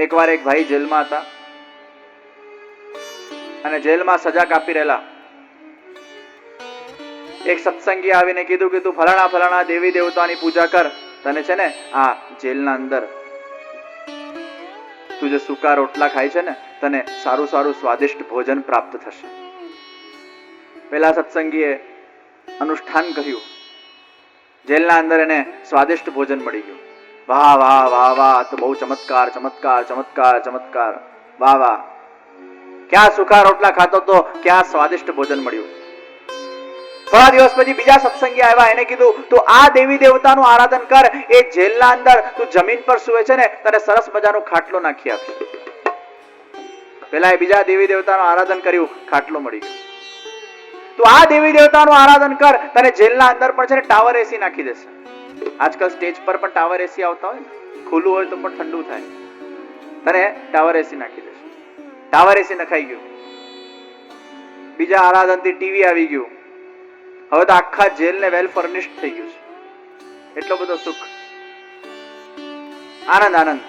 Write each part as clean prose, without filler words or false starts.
એકવાર એક ભાઈ જેલમાં હતા અને જેલમાં સજા કાપી રહેલા એક સત્સંગી આવીને કીધું કે તું ફલાણા ફલાણા દેવી દેવતાની પૂજા કર, તને છે ને આ જેલના અંદર તું જે સૂકા રોટલા ખાય છે ને તને સારું સારું સ્વાદિષ્ટ ભોજન પ્રાપ્ત થશે. પેલા સત્સંગીએ અનુષ્ઠાન કર્યું, જેલના અંદર એને સ્વાદિષ્ટ ભોજન મળી ગયું. વાહ વાહ વાહ વાહ, તો બહુ ચમત્કાર ચમત્કાર ચમત્કાર ચમત્કાર, વાહ વાહ, ક્યાં સૂકા રોટલા ખાતો તો ક્યાં સ્વાદિષ્ટ ભોજન મળ્યું. થોડા દિવસ પછી બીજા સત્સંગી આવ્યા, એને કીધું તું આ દેવી દેવતાનું આરાધન કર, એ જેલના અંદર તું જમીન પર સુવે છે ને તને સરસ મજાનો ખાટલો નાખી આપશે. પેલા એ બીજા દેવી દેવતાનું આરાધન કર્યું, ખાટલો મળી ગયો. તું આ દેવી દેવતાનું આરાધન કર, તને જેલના અંદર પણ છે ને ટાવર એસી નાખી દેશે. આજકાલ સ્ટેજ પર પણ ટાવર એસી આવતા હોય, ખુલ્લું હોય તો પણ ઠંડુ થાય, તને ટાવર એસી નાખી દેશે. ટાવર એસી નખાઈ ગયું. બીજા આરાધનથી ટીવી આવી ગયું. હવે તો આખા જેલને વેલ ફર્નિશ્ડ થઈ ગયું છે. એટલો બધો સુખ, આનંદ આનંદ.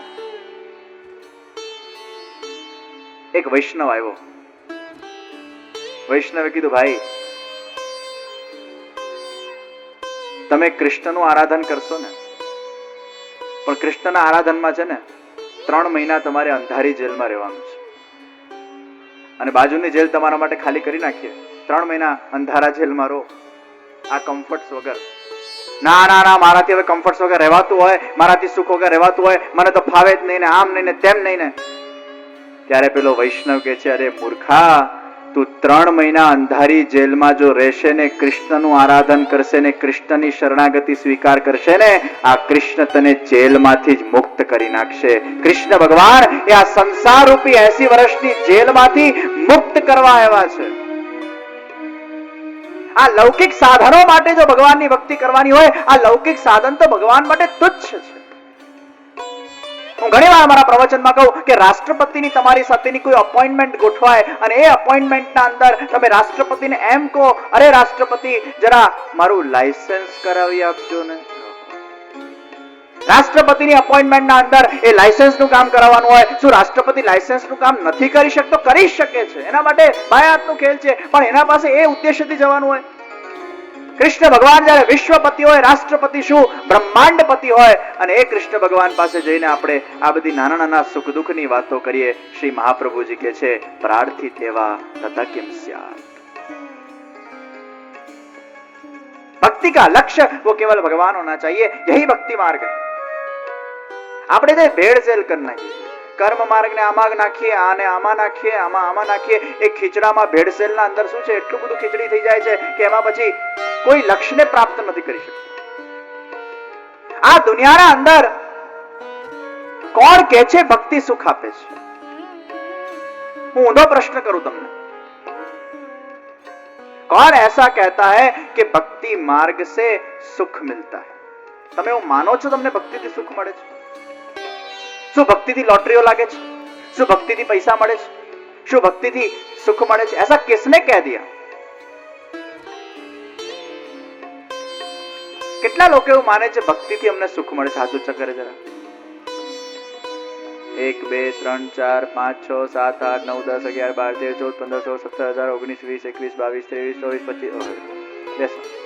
એક વૈષ્ણવ આવ્યો. વૈષ્ણવે કીધું ભાઈ તમે કૃષ્ણનું આરાધન કરશો ને, પણ કૃષ્ણના આરાધનમાં છે ને 3 મહિના તમારે અંધારી જેલમાં રહેવાનું છે અને બાજુની જેલ તમારા માટે ખાલી કરી નાખીએ. 3 મહિના અંધારા જેલમાં રહો આ કમ્ફર્ટ્સ વગર. ના ના ના, મારાથી હવે કમ્ફર્ટ્સ વગર રહેવાતું હોય, મારાથી સુખ વગર રહેવાતું હોય, મને તો ફાવે જ નહીં ને, આમ નહીં ને તેમ નહીં ને. ત્યારે પેલો વૈષ્ણવ કે છે અરે મૂર્ખા, તું 3 મહિના અંધારી જેલમાં જો રહેશે ને, કૃષ્ણનું આરાધન કરશે ને, કૃષ્ણની શરણાગતિ સ્વીકાર કરશે ને, આ કૃષ્ણ તને જેલમાંથી જ મુક્ત કરી નાખશે. કૃષ્ણ ભગવાન એ આ સંસાર રૂપી 80 વર્ષની જેલમાંથી મુક્ત કરવા આવ્યા છે. આ લૌકિક સાધનો માટે જો ભગવાનની ભક્તિ કરવાની હોય, આ લૌકિક સાધન તો ભગવાન માટે તુચ્છ છે. હું ઘણી વાર મારા પ્રવચનમાં કહું કે રાષ્ટ્રપતિની તમારી સાથેની કોઈ અપોઇન્ટમેન્ટ ગોઠવાય અને એ અપોઇન્ટમેન્ટના અંદર તમે રાષ્ટ્રપતિને એમ કહો, અરે રાષ્ટ્રપતિ જરા મારું લાયસન્સ કરાવી આપજો ને. રાષ્ટ્રપતિની અપોઇન્ટમેન્ટના અંદર એ લાયસન્સનું કામ કરાવવાનું હોય. શું રાષ્ટ્રપતિ લાયસન્સનું કામ નથી કરી શકતો? કરી શકે છે. એના માટે બાયાતનો ખેલ છે, પણ એના પાસે એ ઉદ્દેશ્યથી જવાનું હોય. કૃષ્ણ ભગવાન જયારે વિશ્વપતિ હોય, રાષ્ટ્રપતિ શું બ્રહ્માંડપતિ હોય, અને એ કૃષ્ણ ભગવાન પાસે જઈને આપણે આ બધી નાના નાના સુખ દુઃખની વાતો કરીએ. શ્રી મહાપ્રભુજી કહે છે પ્રાર્થિત એવા તથા કિમ સ્યાત. भक्ति का लक्ष्य वो केवल भगवान होना चाहिए, यही भक्ति मार्ग है. આપણે જે ભેળસેળ કરી નાખીએ, કર્મ માર્ગ ને આમાં નાખીએ, આને આમાં નાખીએ, આમાં નાખીએ. એક ખીચડામાં ભેળસેળના અંદર શું છે, એટલું બધું ખીચડી થઈ જાય છે કે એમાં પછી કોઈ લક્ષ્યને પ્રાપ્ત નથી કરી શકતું. આ દુનિયાના અંદર કોણ કહે છે ભક્તિ સુખ આપે છે? હું ઊંધો પ્રશ્ન કરું તમને, कौन ऐसा कहता है कि भक्ति मार्ग से सुख मिलता है? તમે એવું માનો છો તમને ભક્તિથી સુખ મળે છે? શું ભક્તિથી લોટરીઓ લાગે છે? શું ભક્તિથી પૈસા મળે છે? શું ભક્તિથી સુખ મળે છે? ऐसा किसने कह दिया? કેટલા લોકો એવું માને છે ભક્તિથી અમને સુખ મળે છે? હાથ ઊંચા કરે જરા. 1 2 3 4 5 6 7 8 9 10 11 12 13 14 15 16 17 18 19 20 21 22 23 24 25.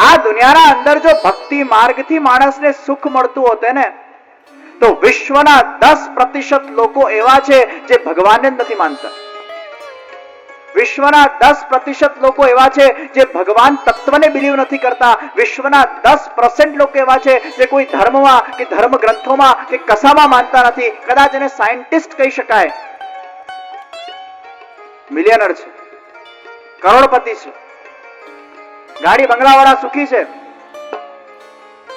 આ દુનિયાના અંદર જો ભક્તિ માર્ગથી માણસને સુખ મળતું હોત ને, તો વિશ્વના 10% લોકો એવા છે જે ભગવાનને નથી માનતા. વિશ્વના 10% લોકો એવા છે જે ભગવાન તત્વને બિલીવ નથી કરતા. વિશ્વના 10% લોકો એવા છે જે કોઈ ધર્મમાં કે ધર્મ ગ્રંથોમાં કે કશામાં માનતા નથી. કદાચ એને સાયન્ટિસ્ટ કહી શકાય, મિલિયનર છે, કરોડપતિ છે, ગાડી બંગલાવાળા સુખી છે.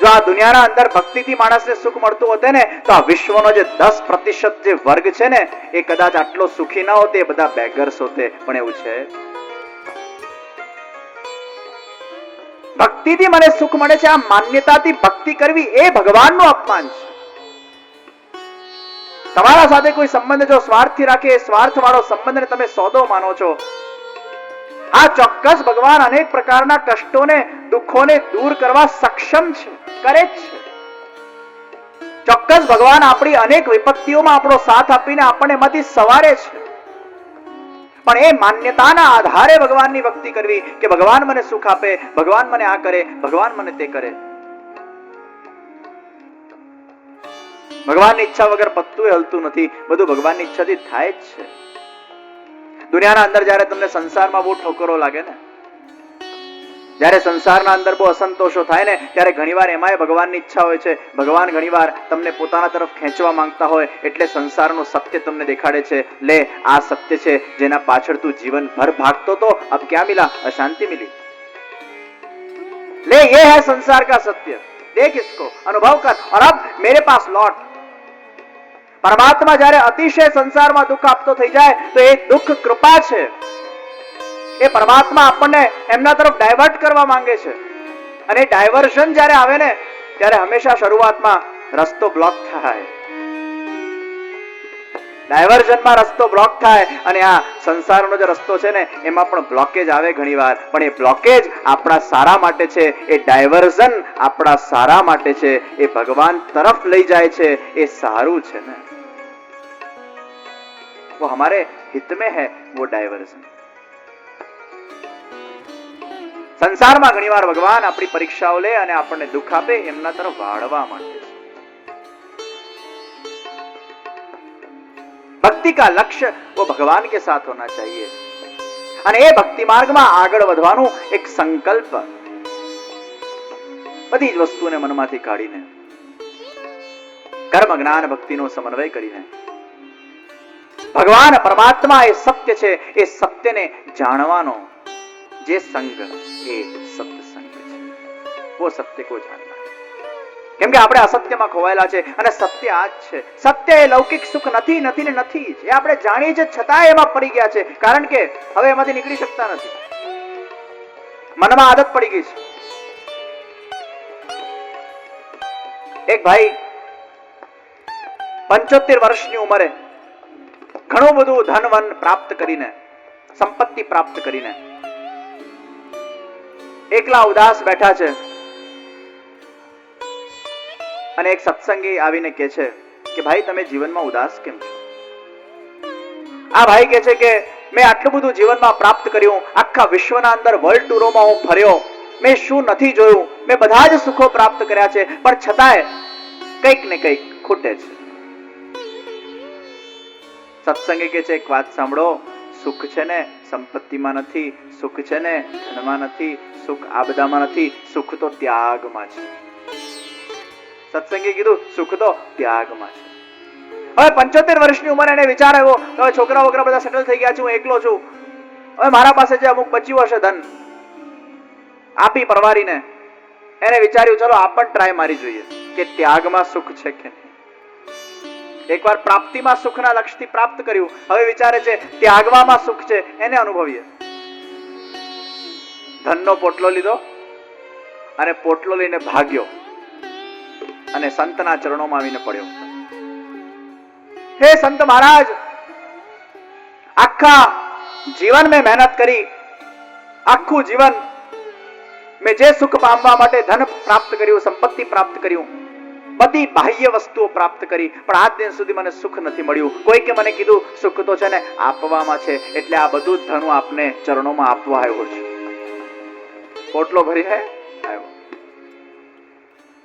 જો આ દુનિયાના અંદર ભક્તિથી માણસને સુખ મળતું હોત ને, તો આ વિશ્વનો જે 10% જે વર્ગ છે ને, એ કદાચ આટલો સુખી ન હોતે, બધા બેગર્સ હોતે. પણ એવું છે? ભક્તિથી મને સુખ મળે છે, આ માન્યતાથી ભક્તિ કરવી એ ભગવાનનું અપમાન છે. તમારા સાથે કોઈ સંબંધ જો સ્વાર્થથી રાખે, એ સ્વાર્થવાળો સંબંધને તમે સોદો માનો છો. આ ચોક્કસ ભગવાન અનેક પ્રકારના કષ્ટોને, દુઃખોને દૂર કરવા સક્ષમ છે, કરે જ છે. ચોક્કસ ભગવાન આપણી અનેક વિપત્તિઓમાં આપણો સાથ આપીને આપણને એમાંથી સવારે છે, પણ એ માન્યતાના આધારે ભગવાનની ભક્તિ કરવી કે ભગવાન મને સુખ આપે, ભગવાન મને આ કરે, ભગવાન મને તે કરે. ભગવાનની ઈચ્છા વગર પત્તું હલતું નથી, બધું ભગવાનની ઈચ્છાથી થાય જ છે. દુનિયાના અંદર જ્યારે તમને સંસારમાં બહુ ઠોકરો લાગે ને, જ્યારે સંસારના અંદર બહુ અસંતોષો થાય ને, ત્યારે ઘણીવાર એમાંય ભગવાનની ઈચ્છા હોય છે. ભગવાન ઘણીવાર તમને પોતાના તરફ ખેંચવા માંગતા હોય એટલે સંસારનું સત્ય તમને દેખાડે છે. લે, આ સત્ય છે જેના પાછળ તું જીવનભર ભાગતો તો, અબ ક્યાં મિલા? અશાંતિ મિલી. લે, ये है संसार का सत्य, देख इसको, अनुभव कर और अब मेरे पास लौट. પરમાત્મા જ્યારે અતિશય સંસારમાં દુઃખ આપતો થઈ જાય તો એ દુઃખ કૃપા છે. એ પરમાત્મા આપણને એમના તરફ ડાયવર્ટ કરવા માંગે છે. અને ડાયવર્ઝન જ્યારે આવે ને ત્યારે હંમેશા શરૂઆતમાં રસ્તો બ્લોક થાય. ડાયવર્ઝનમાં રસ્તો બ્લોક થાય અને આ સંસારનો જે રસ્તો છે ને એમાં પણ બ્લોકેજ આવે ઘણીવાર, પણ એ બ્લોકેજ આપણા સારા માટે છે. એ ડાયવર્ઝન આપણા સારા માટે છે. એ ભગવાન તરફ લઈ જાય છે, એ સારું છે ને. वो हमारे हित में है वो डायवर्जन. સંસારમાં ઘણીવાર ભગવાન આપણી પરીક્ષાઓ લે અને આપણને દુઃખ આપે એમના તરફ વાળવા માટે. भक्ति का लक्ष्य वो भगवान के साथ होना चाहिए. અને એ ભક્તિ માર્ગમાં આગળ વધવાનું એક સંકલ્પ, બધી જ વસ્તુને મનમાંથી કાઢીને કર્મ જ્ઞાન ભક્તિનો સમન્વય કરીને ભગવાન પરમાત્મા એ સત્ય છે, એ સત્યને જાણવાનો જે સંગ એ સત્સંગ છે. वो सत्य को जानना. કેમ કે આપણે અસત્યમાં ખોવાયેલા છે અને સત્ય આ જ છે. સત્ય એ લૌકિક સુખ નથી, નથી ને નથી જ. એ આપણે જાણીએ છીએ છતાં એમાં પડી ગયા છે, કારણ કે હવે એમાંથી નીકળી શકતા નથી. મનમાં આદત પડી ગઈ છે. એક ભાઈ 75 વર્ષની ઉંમરે ઘણું બધું ધન વન પ્રાપ્ત કરીને, સંપત્તિ પ્રાપ્ત કરીને એકલા ઉદાસ બેઠા છે. અને એક સત્સંગી આવીને કહે છે કે ભાઈ તમે જીવનમાં ઉદાસ કેમ છો? આ ભાઈ કહે છે કે મેં આટલું બધું જીવનમાં પ્રાપ્ત કર્યું, આખા વિશ્વના અંદર વર્લ્ડ ટૂરોમાં હું ફર્યો, મેં શું નથી જોયું, મેં બધા જ સુખો પ્રાપ્ત કર્યા છે, પણ છતાંય કંઈક ને કંઈક ખૂટે છે. સત્સંગી કહે છે એક વાત સાંભળો, સુખ છે ને સંપત્તિમાં નથી, સુખ છે ને ધનમાં નથી, સુખ આ બધામાં નથી, સુખ તો ત્યાગમાં છે. સત્સંગી કીધું સુખ તો ત્યાગમાં છે. હવે 75 વર્ષની ઉંમરે એને વિચાર આવ્યો કે હવે છોકરા વોકરા બધા સેટલ થઈ ગયા છે, હું એકલો છું, હવે મારા પાસે જે અમુક બચ્યું હશે ધન આપી પરવારીને એને વિચાર્યું ચલો આપ પણ ટ્રાય મારી જોઈએ કે ત્યાગમાં સુખ છે કે નહીં. એકવાર પ્રાપ્તિમાં સુખના લક્ષ્યથી પ્રાપ્ત કર્યું, હવે વિચારે છે ત્યાગવામાં સુખ છે, એને અનુભવીએ. ધનનો પોટલો લીધો અને પોટલો લઈને ભાગ્યો અને સંતના ચરણોમાં આવીને પડ્યો. હે સંત મહારાજ, આખા જીવન મેં મહેનત કરી, આખું જીવન મેં જે સુખ પામવા માટે ધન પ્રાપ્ત કર્યું, સંપત્તિ પ્રાપ્ત કર્યું, બધી બાહ્ય વસ્તુઓ પ્રાપ્ત કરી, પણ આજ દિન સુધી મને સુખ નથી મળ્યું. કોઈકે મને કીધું સુખ તો છે ને આપવામાં છે, એટલે આ બધું જ ધન આપને ચરણોમાં આપવા આવ્યો છું. પોટલો ભરીને આવ્યો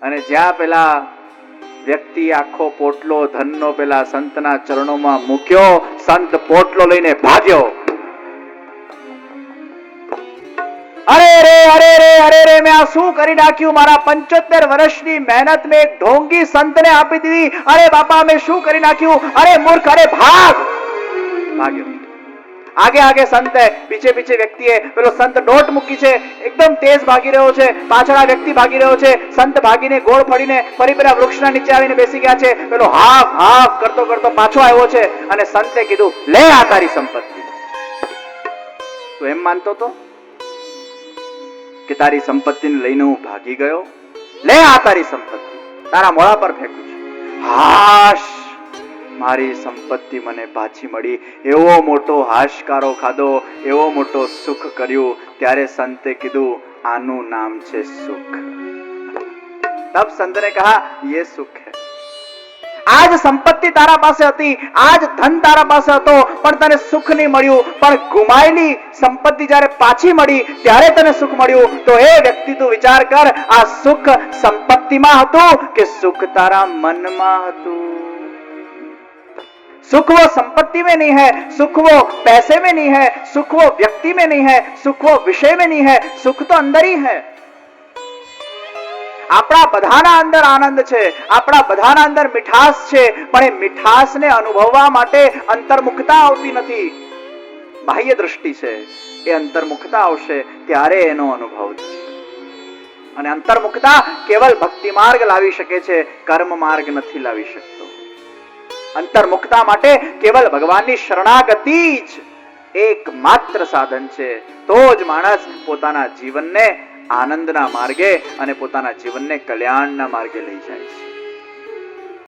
અને જ્યાં પેલા વ્યક્તિ આખો પોટલો ધનનો પેલા સંતના ચરણોમાં મૂક્યો, સંત પોટલો લઈને ભાગ્યો. અરે રે અરે રે અરે રે, મેં આ શું કરી નાખ્યું? મારા 75 વર્ષની મહેનત મેં એક ઢોંગી સંતને આપી દીધી. અરે બાપા, મેં શું કરી નાખ્યું? અરે મૂર્ખ, અરે ભાગ! ભાગ્યો. આગે આગે સંત હે, પીછે પીછે વ્યક્તિ હે. પેલો સંત દોટ મૂકી છે, એકદમ તેજ ભાગી રહ્યો છે, પાછળ આ વ્યક્તિ ભાગી રહ્યો છે. સંત ભાગીને ગોળ ફરીને ફરી પેલા વૃક્ષના નીચે આવીને બેસી ગયા છે. પેલો હાફ હાફ કરતો કરતો પાછો આવ્યો છે અને સંતે કીધું લે આ તારી સંપત્તિ. તું એમ માનતો તો કે તારી સંપત્તિને લઈને હું ભાગી ગયો? લે આ તારી સંપત્તિ, તારા મોઢા પર ફેંકું છું. હાશ, મારી સંપત્તિ મને પાછી મળી. એવો મોટો હાશકારો ખાધો, એવો મોટો સુખ કર્યું. ત્યારે સંતે કીધું આનું નામ છે સુખ. તબ સંત ને કહા ये सुख है. આજ સંપત્તિ તારા પાસે હતી, આજ ધન તારા પાસે હતો, પણ તને સુખ નહીં મળ્યું. પણ ગુમાયેલી સંપત્તિ જ્યારે પાછી મળી ત્યારે તને સુખ મળ્યું. તો એ વ્યક્તિ તું વિચાર કર, આ સુખ સંપત્તિમાં હતું કે સુખ તારા મનમાં હતું? सुख वो संपत्ति में नहीं है, सुख वो पैसे में नहीं है, सुख वो व्यक्ति में नहीं है, सुख वो विषय में नहीं है, सुख तो अंदर ही है. આપણા બધાના અંદર આનંદ છે, આપણા બધાના અંદર મીઠાશ છે, પણ એ મીઠાશને અનુભવવા માટે અંતર્મુખતા આવતી નથી. બાહ્ય દ્રષ્ટિ છે, એ અંતર્મુખતા આવશે ત્યારે એનો અનુભવ થશે. અને અંતર્મુખતા કેવલ ભક્તિ માર્ગ લાવી શકે છે, કર્મ માર્ગ નથી લાવી શકતો. અંતર્મુખતા માટે કેવલ ભગવાનની શરણાગતિ જ એકમાત્ર સાધન છે. તો જ માણસ પોતાના જીવનને આનંદના માર્ગે અને પોતાના જીવનને કલ્યાણના માર્ગે લઈ જાય છે.